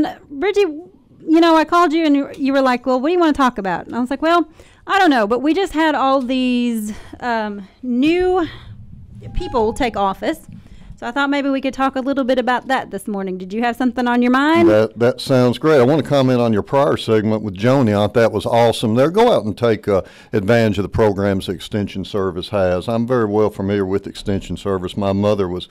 And Bridgie, I called you and you were like, well, what do you want to talk about? And I was like, well, I don't know, but we just had all these new people take office. So I thought maybe we could talk a little bit about that this morning. Did you have something on your mind? That sounds great. I want to comment on your prior segment with Joni. I thought that was awesome. There, go out and take advantage of the programs the Extension Service has. I'm very well familiar with Extension Service. My mother was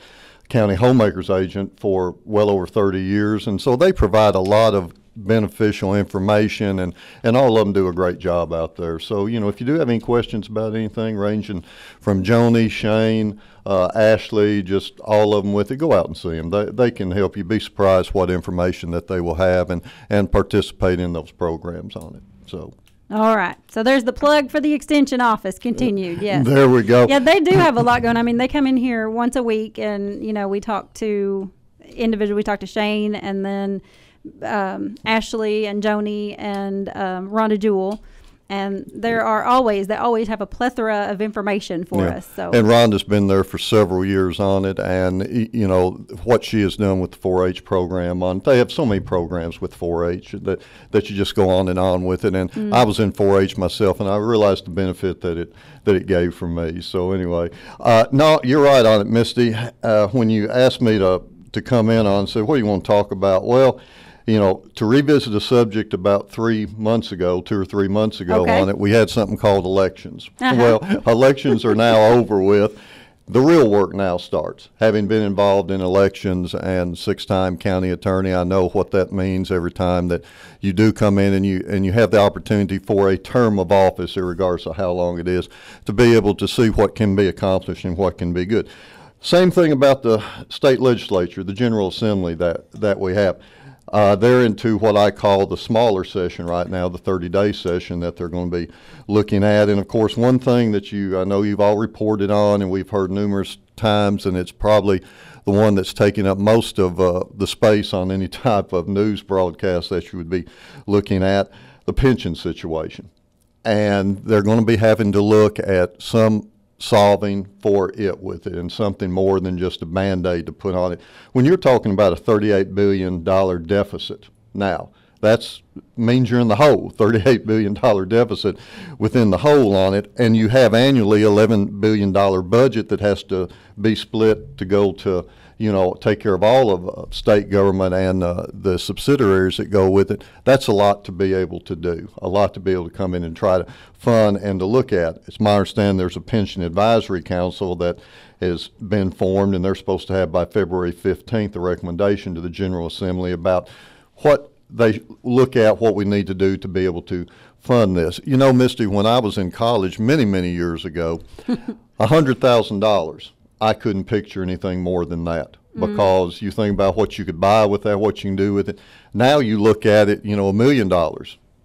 county homemakers agent for well over 30 years, and so they provide a lot of beneficial information, and all of them do a great job out there. So, if you do have any questions about anything, ranging from Joni, Shane, Ashley, just all of them with it, go out and see them. They can help you. Be surprised what information that they will have and participate in those programs on it. So. All right. So there's the plug for the Extension office. Continued, yes. There we go. Yeah, they do have a lot going on. I mean, they come in here once a week, and, we talk to individuals. We talk to Shane, and then Ashley and Joni and Rhonda Jewell, and they always have a plethora of information for us. So, and Rhonda's been there for several years on it, and what she has done with the 4-H program they have so many programs with 4-H that you just go on with it. And I was in 4-H myself, and I realized the benefit that it gave for me. So anyway, no, you're right on it, Misty. When you asked me to come in on and say, what do you want to talk about? Well, to revisit a subject about 2 or 3 months ago okay. on it, we had something called elections. Well, elections are now over with. The real work now starts. Having been involved in elections and 6-time county attorney, I know what that means every time that you do come in and you have the opportunity for a term of office, regardless of how long it is, to be able to see what can be accomplished and what can be good. Same thing about the state legislature, the General Assembly that we have. They're into what I call the smaller session right now, the 30-day session that they're going to be looking at. And, of course, one thing that I know you've all reported on and we've heard numerous times, and it's probably the one that's taking up most of the space on any type of news broadcast that you would be looking at, the pension situation. And they're going to be having to look at some solving for it with it, and something more than just a Band-Aid to put on it. When you're talking about a $38 billion deficit now, that means you're in the hole, $38 billion deficit within the hole on it, and you have annually $11 billion budget that has to be split to go to, take care of all of state government and the subsidiaries that go with it. That's a lot to be able to do, a lot to be able to come in and try to fund and to look at. It's my understanding there's a pension advisory council that has been formed, and they're supposed to have by February 15th a recommendation to the General Assembly about what they look at, what we need to do to be able to fund this. Misty, when I was in college many, many years ago, $100,000, I couldn't picture anything more than that, because you think about what you could buy with that, what you can do with it. Now you look at it, $1 million,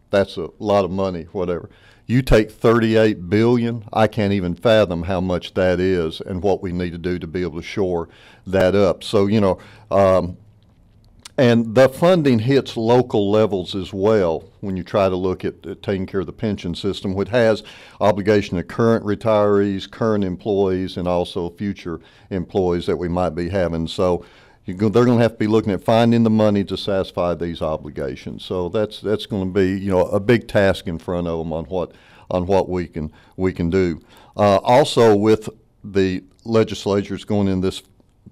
that's a lot of money, whatever. You take $38 billion, I can't even fathom how much that is and what we need to do to be able to shore that up. So, and the funding hits local levels as well when you try to look at taking care of the pension system, which has obligation to current retirees, current employees, and also future employees that we might be having. So they're going to have to be looking at finding the money to satisfy these obligations. So that's going to be a big task in front of them on what we can do. Also, with the legislatures going in this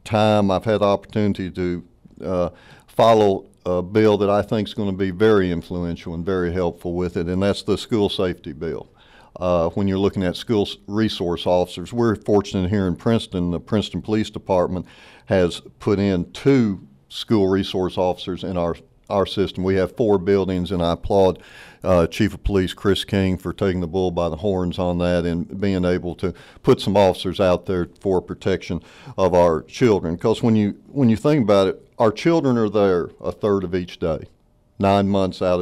time, I've had the opportunity to follow a bill that I think is going to be very influential and very helpful with it, and that's the school safety bill. When you're looking at school resource officers, we're fortunate here in Princeton. The Princeton Police Department has put in 2 school resource officers in our system. We have 4 buildings, and I applaud Chief of Police Chris King for taking the bull by the horns on that and being able to put some officers out there for protection of our children. Because when you think about it, our children are there a third of each day, 9 months out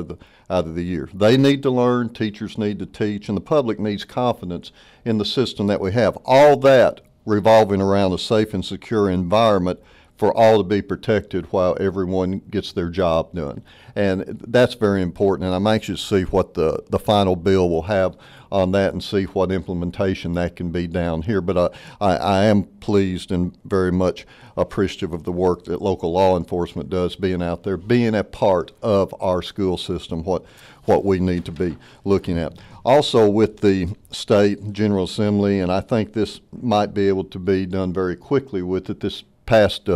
of the year. They need to learn, teachers need to teach, and the public needs confidence in the system that we have. All that revolving around a safe and secure environment for all to be protected while everyone gets their job done. And that's very important, and I'm anxious to see what the final bill will have on that and see what implementation that can be down here. But I am pleased and very much appreciative of the work that local law enforcement does, being out there, being a part of our school system, what we need to be looking at. Also with the state General Assembly, and I think this might be able to be done very quickly with it, this past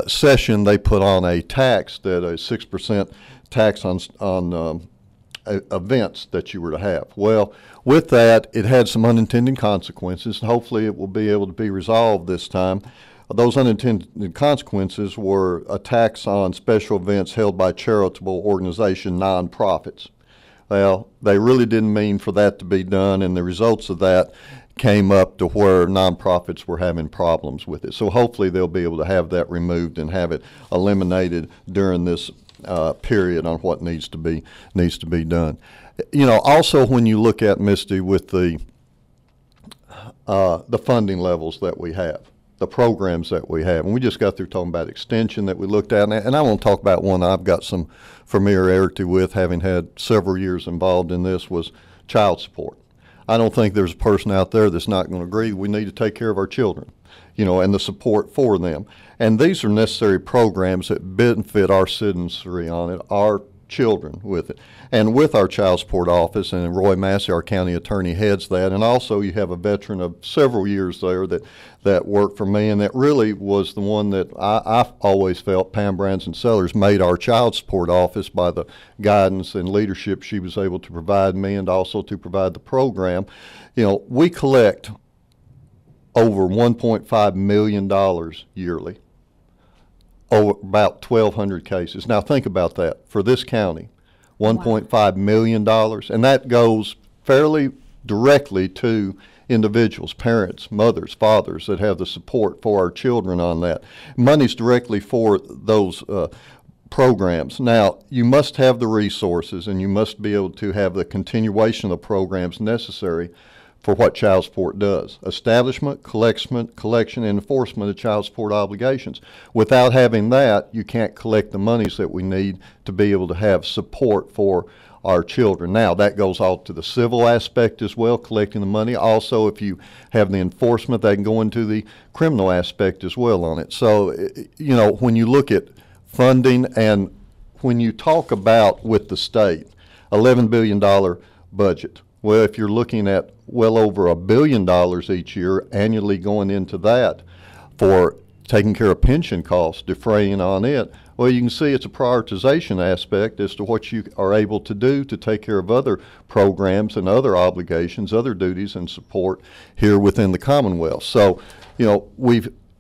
session they put on a tax, that a 6% tax on events that you were to have. Well, with that, it had some unintended consequences. Hopefully it will be able to be resolved this time. Those unintended consequences were a tax on special events held by charitable organization nonprofits. Well, they really didn't mean for that to be done, and the results of that came up to where nonprofits were having problems with it. So hopefully they'll be able to have that removed and have it eliminated during this period on what needs to be done. You know, also when you look at, Misty, with the funding levels that we have, the programs that we have, and we just got through talking about extension that we looked at, and I want to talk about one I've got some familiarity with, having had several years involved in this, was child support. I don't think there's a person out there that's not going to agree we need to take care of our children, you know, and the support for them. And these are necessary programs that benefit our citizenry on it, our children with it. And with our child support office, and Roy Massey, our county attorney, heads that. And also you have a veteran of several years there that worked for me, and that really was the one that I've always felt, Pam Branson Sellers, made our child support office by the guidance and leadership she was able to provide me and also to provide the program. You know, we collect over $1.5 million yearly, over about 1,200 cases. Now think about that for this county. $1.5 million, and that goes fairly directly to individuals, parents, mothers, fathers that have the support for our children on that. Money's directly for those programs. Now, you must have the resources, and you must be able to have the continuation of the programs necessary for what child support does: establishment, collection, and enforcement of child support obligations. Without having that, you can't collect the monies that we need to be able to have support for our children. Now, that goes all to the civil aspect as well, collecting the money. Also, if you have the enforcement, that can go into the criminal aspect as well on it. So, you know, when you look at funding, and when you talk about with the state, $11 billion budget. Well, if you're looking at well over $1 billion each year annually going into that for taking care of pension costs, defraying on it, well, you can see it's a prioritization aspect as to what you are able to do to take care of other programs and other obligations, other duties and support here within the Commonwealth. So, you know,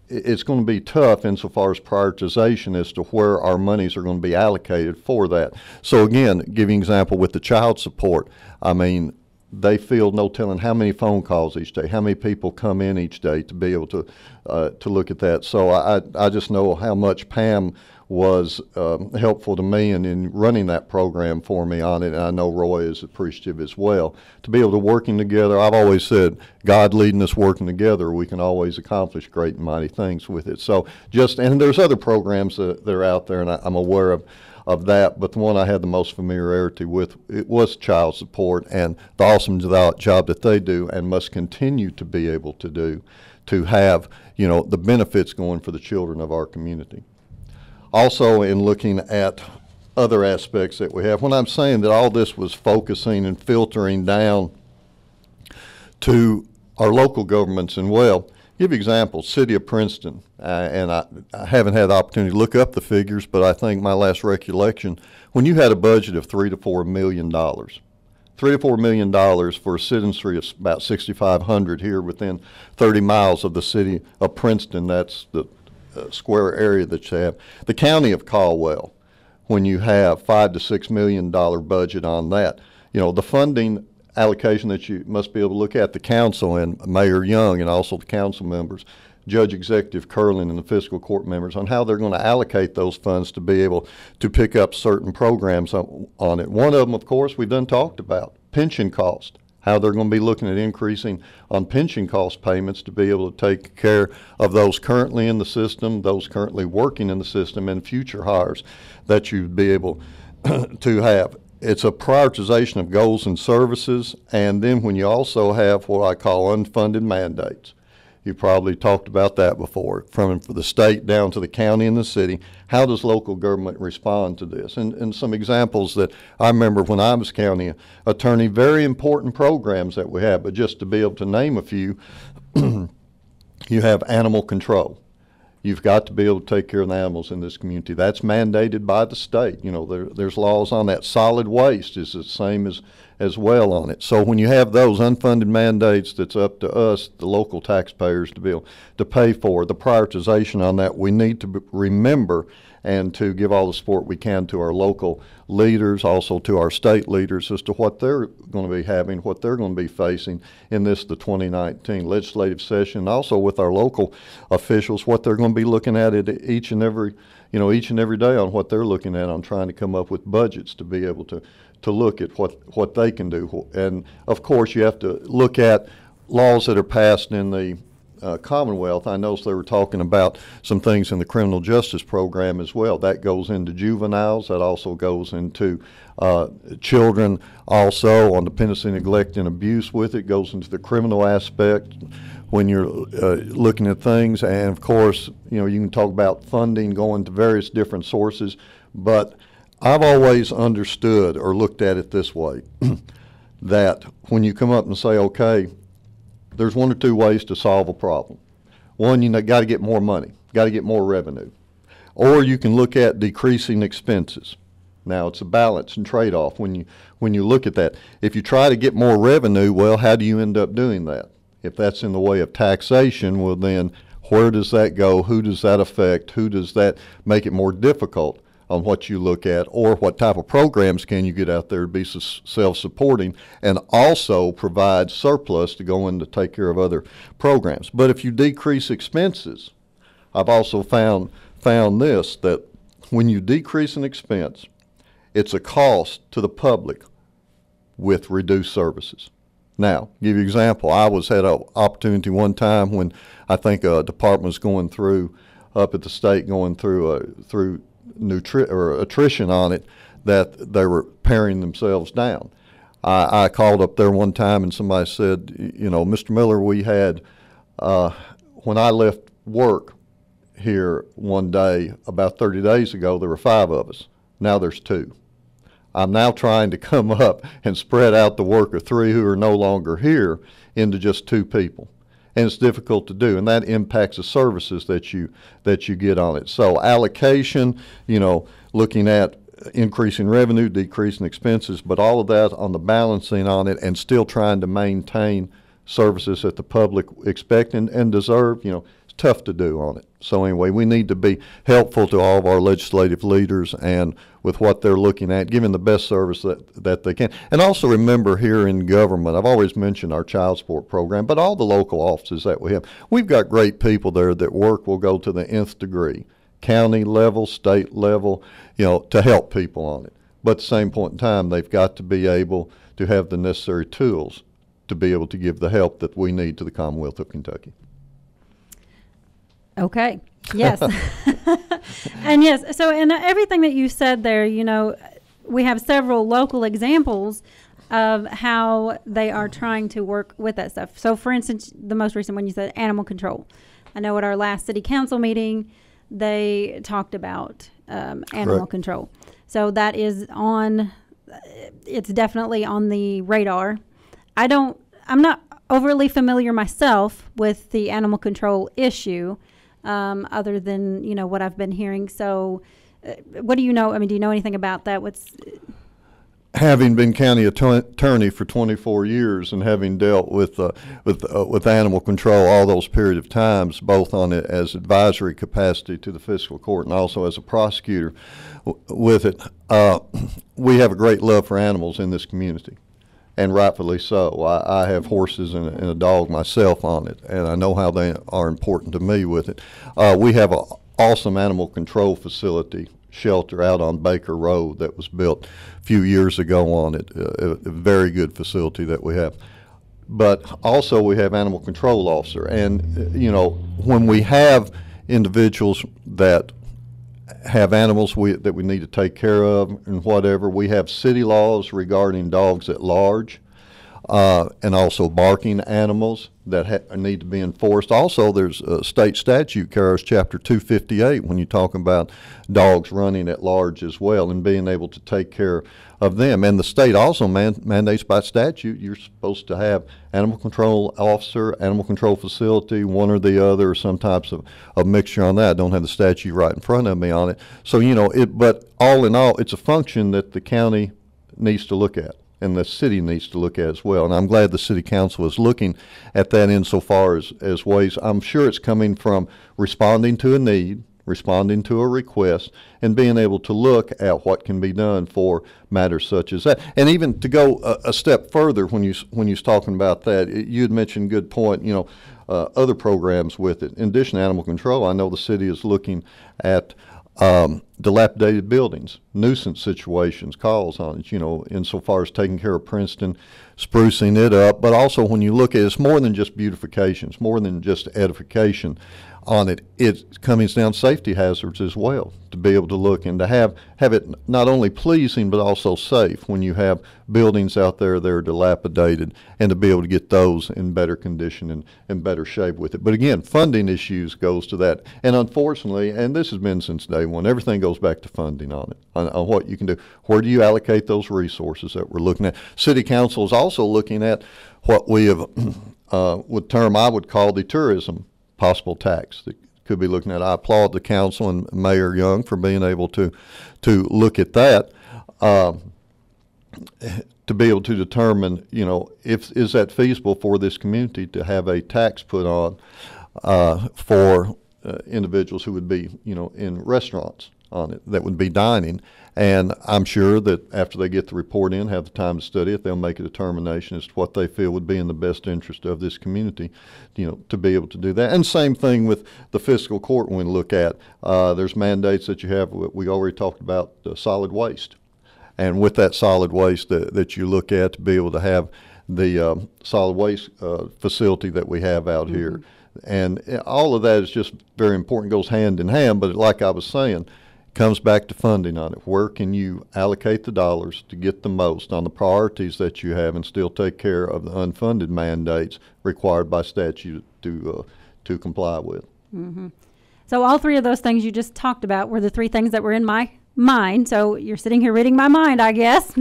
it's going to be tough insofar as prioritization as to where our monies are going to be allocated for that. So again, giving example with the child support, I mean, they field no telling how many phone calls each day, how many people come in each day to be able to look at that. So I just know how much Pam was helpful to me in running that program for me on it, and I know Roy is appreciative as well. To be able to working together, I've always said, God leading us working together, we can always accomplish great and mighty things with it. So and there's other programs that are out there, and I'm aware of that, but the one I had the most familiarity with, it was child support, and the awesome job that they do and must continue to be able to do, to have, you know, the benefits going for the children of our community. Also, in looking at other aspects that we have, when I'm saying that all this was focusing and filtering down to our local governments, and well, give examples, City of Princeton, and I haven't had the opportunity to look up the figures, but I think my last recollection, when you had a budget of $3 to $4 million, $3 to $4 million for a citizenry of about 6,500 here within 30 miles of the city of Princeton, that's the square area that you have. The county of Caldwell, when you have $5 to $6 million budget on that, you know, the funding allocation that you must be able to look at, the council and Mayor Young and also the council members, Judge Executive Curlin and the fiscal court members, on how they're going to allocate those funds to be able to pick up certain programs on it. One of them, of course, we've done talked about, pension cost. how they're going to be looking at increasing on pension cost payments to be able to take care of those currently in the system, those currently working in the system, and future hires that you'd be able to have. It's a prioritization of goals and services, and then when you also have what I call unfunded mandates. You probably talked about that before, from the state down to the county and the city. How does local government respond to this? And some examples that I remember when I was county attorney, very important programs that we have, but just to be able to name a few, you have animal control. You've got to be able to take care of the animals in this community. That's mandated by the state. You know, there's laws on that. Solid waste is the same as well on it. So when you have those unfunded mandates, that's up to us, the local taxpayers, to be able to pay for. The prioritization on that, we need to remember and to give all the support we can to our local leaders, also to our state leaders as to what they're going to be having, what they're going to be facing in the 2019 legislative session, also with our local officials, what they're going to be looking at each and every day on what they're looking at on trying to come up with budgets to be able to look at what they can do. And of course, you have to look at laws that are passed in the Commonwealth. I noticed they were talking about some things in the criminal justice program as well. That goes into juveniles. That also goes into children also on dependency, neglect, and abuse with it. Goes into the criminal aspect when you're looking at things. And of course, you know, you can talk about funding going to various different sources, but I've always understood or looked at it this way, that when you come up and say, okay, there's one or two ways to solve a problem. One, you got to get more money, got to get more revenue. Or you can look at decreasing expenses. Now, it's a balance and trade-off when you look at that. If you try to get more revenue, well, how do you end up doing that? If that's in the way of taxation, well then, where does that go? Who does that affect? Who does that make it more difficult on what you look at, or what type of programs can you get out there to be self-supporting and also provide surplus to go in to take care of other programs. But if you decrease expenses, I've also found this, that when you decrease an expense, it's a cost to the public with reduced services. Now, give you an example. I had an opportunity one time when I think a department was going through, up at the state, going through attrition on it, that they were paring themselves down. I called up there one time and somebody said, you know, Mr. Miller, we had, when I left work here one day about 30 days ago, there were 5 of us. Now there's 2. I'm now trying to come up and spread out the work of 3 who are no longer here into just 2 people. And it's difficult to do, and that impacts the services that you get on it. So allocation, you know, looking at increasing revenue, decreasing expenses, but all of that on the balancing on it, and still trying to maintain services that the public expect and deserve, you know, it's tough to do on it. So anyway, we need to be helpful to all of our legislative leaders and with what they're looking at, giving the best service that they can. And also remember, here in government, I've always mentioned our child support program, but all the local offices that we have, we've got great people there that will go to the nth degree, county level, state level, you know, to help people on it. But at the same point in time, they've got to be able to have the necessary tools to be able to give the help that we need to the Commonwealth of Kentucky. Okay. Yes. And yes, so in everything that you said there, you know, we have several local examples of how they are trying to work with that stuff. So for instance, the most recent one you said, animal control. I know at our last city council meeting, they talked about animal control. So that is it's definitely on the radar. I'm not overly familiar myself with the animal control issue, other than, you know, what I've been hearing. So what do you know? I mean, do you know anything about that? Having been county attorney for 24 years and having dealt with animal control all those period of times, both on it as advisory capacity to the fiscal court and also as a prosecutor with it, we have a great love for animals in this community. And rightfully so. I have horses and a dog myself on it, and I know how they are important to me with it. We have an awesome animal control facility, shelter out on Baker Road that was built a few years ago on it, a very good facility that we have. but also we have animal control officer. And, when we have individuals that have animals that we need to take care of and whatever, we have city laws regarding dogs at large, and also barking animals that need to be enforced. Also, there's a state statute, CARES Chapter 258, when you talk about dogs running at large as well and being able to take care of them. And the state also mandates by statute you're supposed to have animal control officer, animal control facility, one or the other, or some types of mixture on that. I don't have the statute right in front of me on it. So, but all in all, it's a function that the county needs to look at, and the city needs to look at as well. And I'm glad the city council is looking at that insofar as ways. I'm sure it's coming from responding to a need, responding to a request, and being able to look at what can be done for matters such as that. And even to go a step further, when you was talking about that, you had mentioned, good point, other programs with it. In addition to animal control, I know the city is looking at dilapidated buildings, nuisance situations, calls on it, insofar as taking care of Princeton, sprucing it up. But also when you look at it, it's more than just beautification, it's more than just edification on it. It comes down to safety hazards as well, to be able to look and to have it not only pleasing but also safe when you have buildings out there that are dilapidated, and to be able to get those in better condition and in better shape with it. But again, funding issues goes to that. And unfortunately, and this has been since day one, everything goes back to funding on it, on what you can do. Where do you allocate those resources that we're looking at? City Council is also looking at what we have, I would call the tourism possible tax that could be looking at. I applaud the council and Mayor Young for being able to look at that, to be able to determine, is that feasible for this community to have a tax put on for individuals who would be, in restaurants on it, that would be dining. And I'm sure that after they get the report in, have the time to study it, they'll make a determination as to what they feel would be in the best interest of this community, to be able to do that. And same thing with the fiscal court when we look at, there's mandates that you have. We already talked about solid waste. And with that solid waste that you look at, to be able to have the solid waste facility that we have out here. And all of that is just very important, goes hand in hand. But like I was saying, comes back to funding on it. Where can you allocate the dollars to get the most on the priorities that you have and still take care of the unfunded mandates required by statute to comply with? Mm-hmm. So all three of those things you just talked about were the three things that were in my mind. So you're sitting here reading my mind, I guess.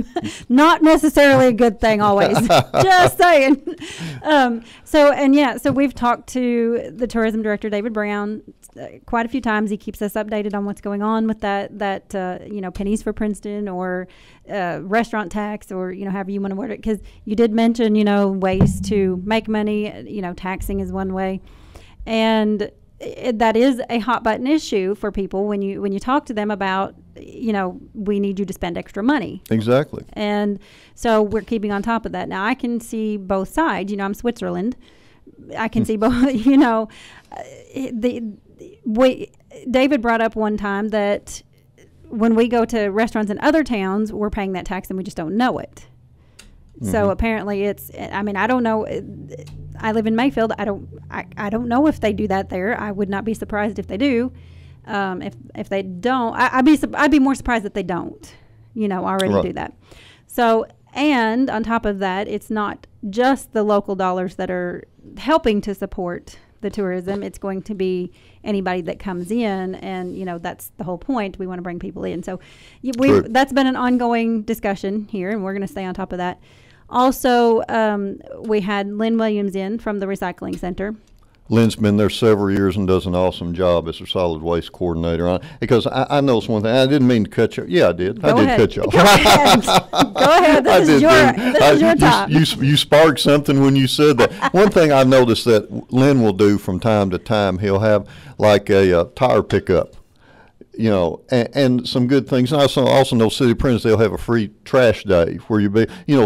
Not necessarily a good thing always. Just saying. So we've talked to the tourism director, David Brown, quite a few times. He keeps us updated on what's going on with that pennies for Princeton, or restaurant tax, or however you want to word it, because you did mention ways to make money. Taxing is one way, and that is a hot button issue for people when you talk to them about, we need you to spend extra money. Exactly. And so we're keeping on top of that. Now I can see both sides. I'm Switzerland. I can see both. David brought up one time that when we go to restaurants in other towns, we're paying that tax and we just don't know it. Mm-hmm. So apparently I don't know. I live in Mayfield. I don't know if they do that there. I would not be surprised if they do. If they don't, I'd be more surprised that they don't, already right. do that. So, and on top of that, it's not just the local dollars that are helping to support the tourism. It's going to be anybody that comes in, and that's the whole point. We want to bring people in. So that's been an ongoing discussion here, and we're going to stay on top of that. Also, we had Lynn Williams in from the recycling center. Lynn's been there several years and does an awesome job as a solid waste coordinator on it. Because I noticed one thing. I didn't mean to cut you. Yeah, I did. Go ahead. Cut you off. Go ahead. Go ahead. This is your time. You sparked something when you said that. One thing I've noticed that Lynn will do from time to time, he'll have like a tire pickup. And some good things. And I also know City of Princeton, they'll have a free trash day where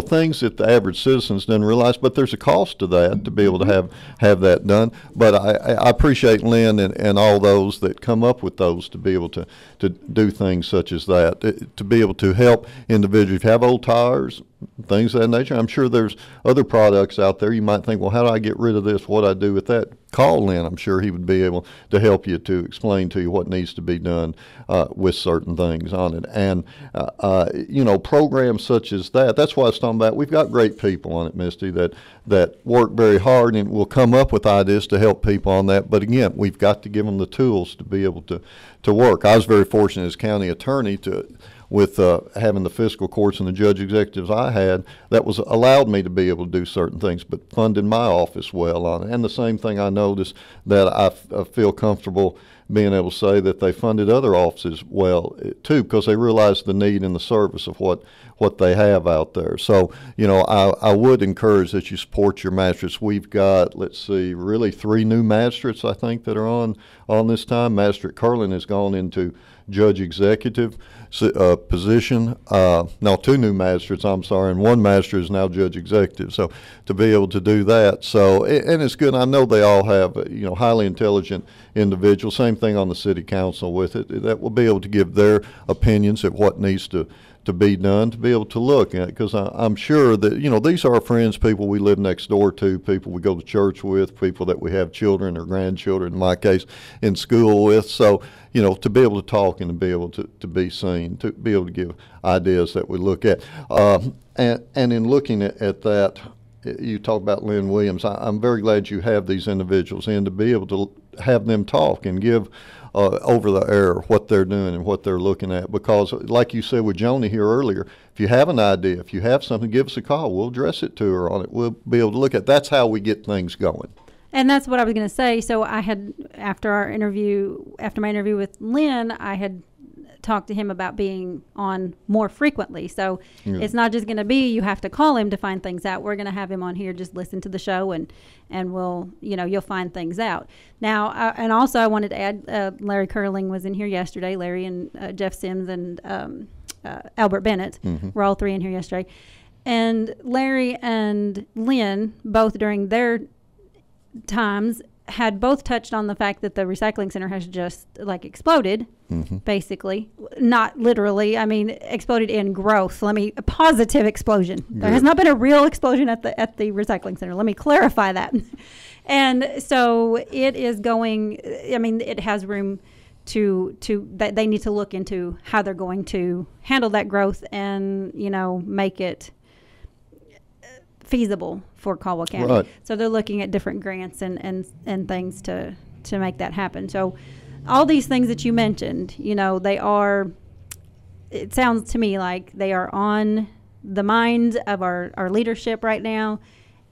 things that the average citizens doesn't realize, but there's a cost to that to be able to have that done. But I appreciate Lynn and all those that come up with those to be able to do things such as that, to be able to help individuals. If you have old tires, things of that nature. I'm sure there's other products out there. You might think, well, how do I get rid of this? What do I do with that? Call Lynn. I'm sure he would be able to help you, to explain to you what needs to be done with certain things on it. And, programs such as that, that's what I was talking about. We've got great people on it, Misty, that work very hard and will come up with ideas to help people on that. But again, we've got to give them the tools to be able to work. I was very fortunate as county attorney with having the fiscal courts and the judge executives I had, that was allowed me to be able to do certain things, but funded my office well on it. And the same thing I noticed that I feel comfortable being able to say that they funded other offices well too, because they realized the need and the service of what they have out there. So, I would encourage that you support your magistrates. We've got, really 3 new magistrates, I think, that are on this time. Magistrate Curlin has gone into judge executive position. No, 2 new magistrates, I'm sorry, and 1 magistrate is now judge executive. So to be able to do that, and it's good. I know they all have, highly intelligent individuals. Same thing on the city council with it, that will be able to give their opinions at what needs to be done, to be able to look at, because I'm sure that, these are our friends, people we live next door to, people we go to church with, people that we have children or grandchildren, in my case, in school with. So, to be able to talk and to be able to be seen, to be able to give ideas that we look at. And in looking at that, you talk about Lynn Williams. I'm very glad you have these individuals in to be able to have them talk and give over the air what they're doing and what they're looking at. Because like you said with Joni here earlier, if you have an idea, if you have something, give us a call. We'll address it to her on it. We'll be able to look at. That's how we get things going. And that's what I was going to say. So I had, after my interview with Lynn, I had talked to him about being on more frequently. So it's not just going to be you have to call him to find things out. We're going to have him on here, just listen to the show, and we'll, you'll find things out. Now, and also I wanted to add, Larry Curling was in here yesterday. Larry and Jeff Sims and Albert Bennett were all 3 in here yesterday. And Larry and Lynn, both during their times, had both touched on the fact that the recycling center has just exploded, basically, not literally. I mean, exploded in growth. A positive explosion. Good. There has not been a real explosion at the recycling center. Let me clarify that. And so it is going. I mean, it has room to that they need to look into how they're going to handle that growth and make it feasible for Caldwell County. Right. So they're looking at different grants and things to make that happen. So all these things that you mentioned, they are, it sounds to me like they are on the minds of our leadership right now,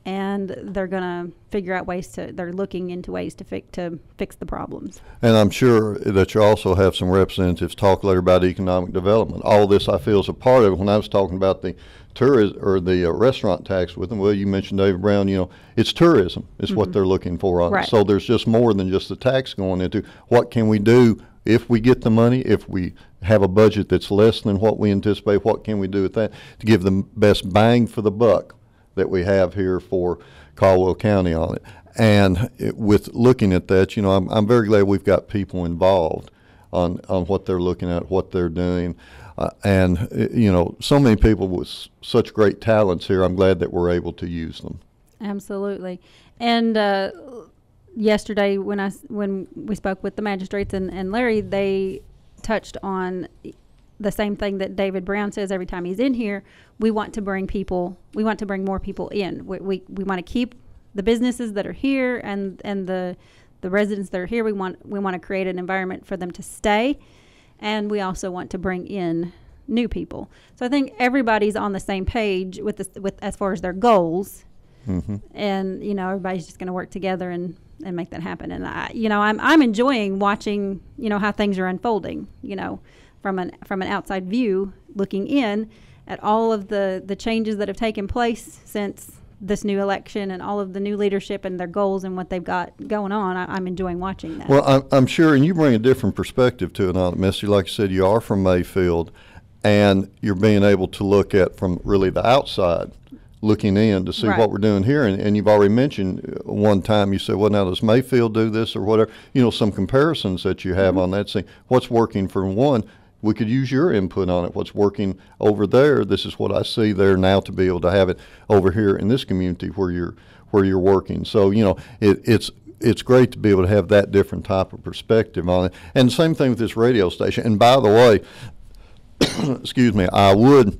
and they're going to figure out they're looking into ways to fix the problems. And I'm sure that you also have some representatives talk later about economic development. All this I feel is a part of it. When I was talking about the tourism or the restaurant tax with them, well, you mentioned David Brown, it's tourism is what they're looking for on it. So there's just more than just the tax going into what can we do if we get the money, if we have a budget that's less than what we anticipate, what can we do with that to give the best bang for the buck that we have here for Caldwell County on it. And with looking at that, I'm very glad we've got people involved on what they're looking at, what they're doing. And so many people with such great talents here. I'm glad that we're able to use them. Absolutely. And yesterday when we spoke with the magistrates and Larry, they touched on the same thing that David Brown says every time he's in here. We want to bring more people in. We want to keep the businesses that are here and the residents that are here. We want to create an environment for them to stay. And we also want to bring in new people. So I think everybody's on the same page with as far as their goals. And everybody's just going to work together and make that happen. And I'm enjoying watching how things are unfolding. From an outside view, looking in at all of the changes that have taken place since this new election and all of the new leadership and their goals and what they've got going on. I'm enjoying watching that. Well, I'm sure, and you bring a different perspective to it on it, Misty. Like I said, you are from Mayfield, and you're being able to look at from really the outside, looking in to see what we're doing here. And you've already mentioned one time you said, well, now does Mayfield do this or whatever? Some comparisons that you have on that. See what's working for one. we could use your input on it. What's working over there, this is what I see there now, to be able to have it over here in this community where you're working. So, you know, it's great to be able to have that different type of perspective on it. And same thing with this radio station. And by the way, excuse me, I would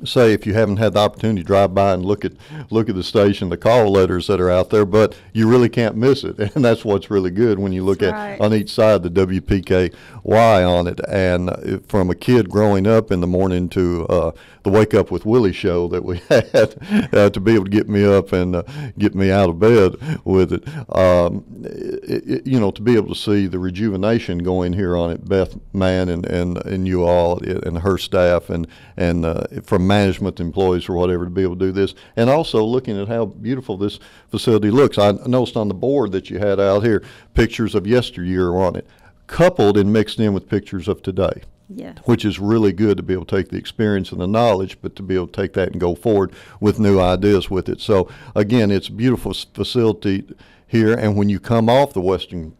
say, if you haven't had the opportunity to drive by and look at the station, the call letters that are out there, but you really can't miss it, and that's what's really good when you look at on each side the WPKY on it. And from a kid growing up in the morning to the Wake Up with Willie show that we had, to be able to get me up and get me out of bed with it, you know, to be able to see the rejuvenation going here on it, Beth Mann and you all and her staff and from management employees or whatever, to be able to do this, and also looking at how beautiful this facility looks. I noticed on the board that you had out here pictures of yesteryear on it, coupled and mixed in with pictures of today. Yes. Which is really good, to be able to take the experience and the knowledge, but to be able to take that and go forward with new ideas with it. So again, it's a beautiful facility here, and when you come off the western,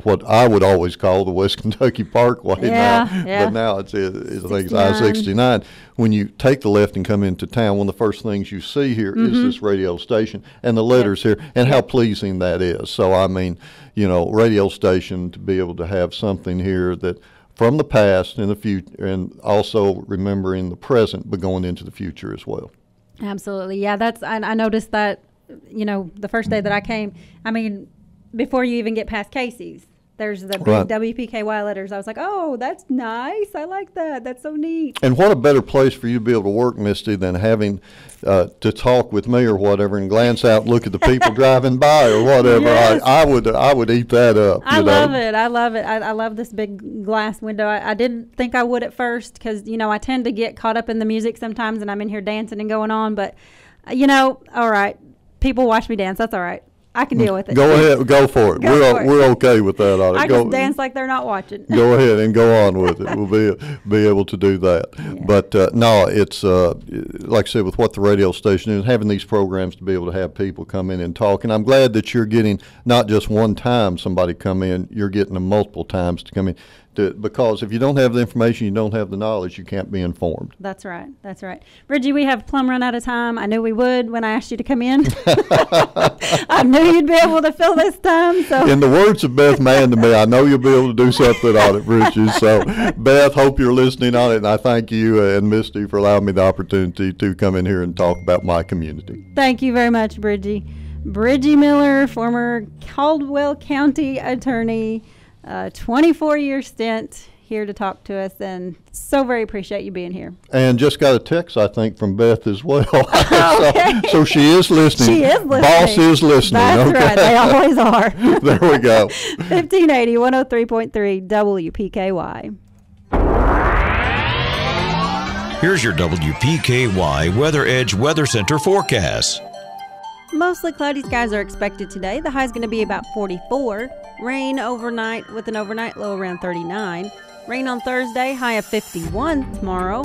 what I would always call the West Kentucky Parkway but now it's I think it's I-69. When you take the left and come into town, one of the first things you see here is this radio station and the letters here, and how pleasing that is. So I mean, you know, radio station, to be able to have something here that from the past and the future, and also remembering the present, but going into the future as well. Absolutely. Yeah, that's, I noticed that, you know, the first day that I came, I mean, before you even get past Casey's, there's the big WPKY letters. I was like, oh, that's nice. I like that. That's so neat. And what a better place for you to be able to work, Misty, than having to talk with me or whatever and glance out and look at the people driving by or whatever. Yes. I would eat that up. I love it. I love it. I love this big glass window. I didn't think I would at first because, you know, I tend to get caught up in the music sometimes, and I'm in here dancing and going on. But, you know, all right, people watch me dance. That's all right. I can deal with it. Go ahead, go for it. We're okay with that. I just dance like they're not watching. Go ahead and go on with it. We'll be able to do that. Yeah. But no, it's like I said, with what the radio station is, having these programs to be able to have people come in and talk. And I'm glad that you're getting not just one time somebody come in, you're getting them multiple times to come in. Because if you don't have the information, you don't have the knowledge, you can't be informed. That's right. That's right. Bridgie, we have plumb run out of time. I knew we would when I asked you to come in. I knew you'd be able to fill this time. So, in the words of Beth Mann to me, I know you'll be able to do something on it, Bridgie. So, Beth, hope you're listening on it, and I thank you and Misty for allowing me the opportunity to come in here and talk about my community. Thank you very much, Bridgie. Bridgie Miller, former Caldwell County attorney, 24-year stint here to talk to us, and so very appreciate you being here. And just got a text, I think, from Beth as well. So she is listening. She is listening. Boss is listening. That's right. They always are. There we go. 1580, 103.3 WPKY. Here's your WPKY Weather Edge Weather Center forecast. Mostly cloudy skies are expected today. The high is going to be about 44. Rain overnight with an overnight low around 39. Rain on Thursday, high of 51 tomorrow.